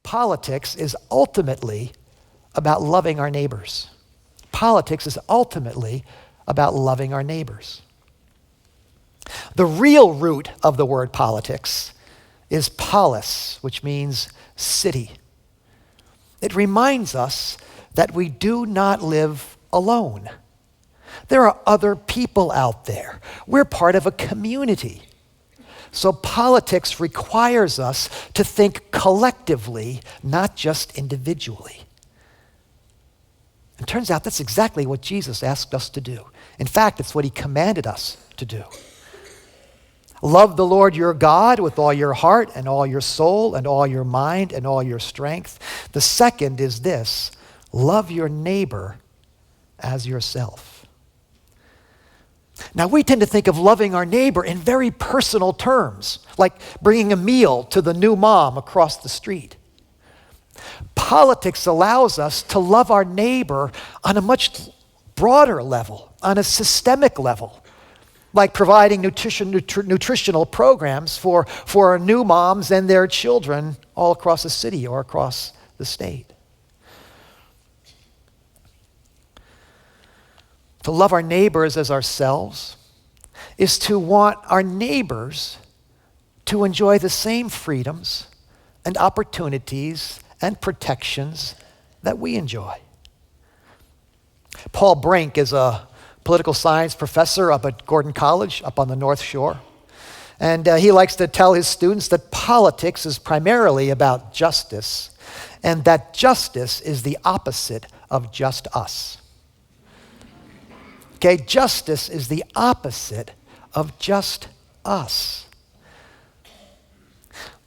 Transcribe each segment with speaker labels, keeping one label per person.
Speaker 1: politics is ultimately about loving our neighbors. Politics is ultimately about loving our neighbors. The real root of the word politics is polis, which means city. It reminds us that we do not live alone. There are other people out there. We're part of a community. So politics requires us to think collectively, not just individually. It turns out that's exactly what Jesus asked us to do. In fact, it's what he commanded us to do. Love the Lord your God with all your heart and all your soul and all your mind and all your strength. The second is this: love your neighbor as yourself. Now, we tend to think of loving our neighbor in very personal terms, like bringing a meal to the new mom across the street. Politics allows us to love our neighbor on a much broader level, on a systemic level, like providing nutritional programs for our new moms and their children all across the city or across the state. To love our neighbors as ourselves is to want our neighbors to enjoy the same freedoms and opportunities and protections that we enjoy. Paul Brink is a political science professor up at Gordon College up on the North Shore. And he likes to tell his students that politics is primarily about justice, and that justice is the opposite of just us. Okay, justice is the opposite of just us.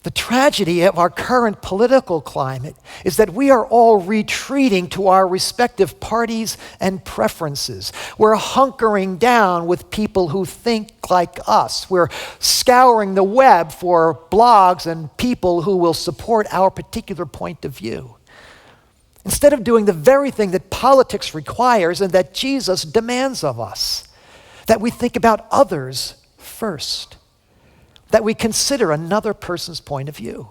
Speaker 1: The tragedy of our current political climate is that we are all retreating to our respective parties and preferences. We're hunkering down with people who think like us. We're scouring the web for blogs and people who will support our particular point of view, instead of doing the very thing that politics requires and that Jesus demands of us, that we think about others first, that we consider another person's point of view.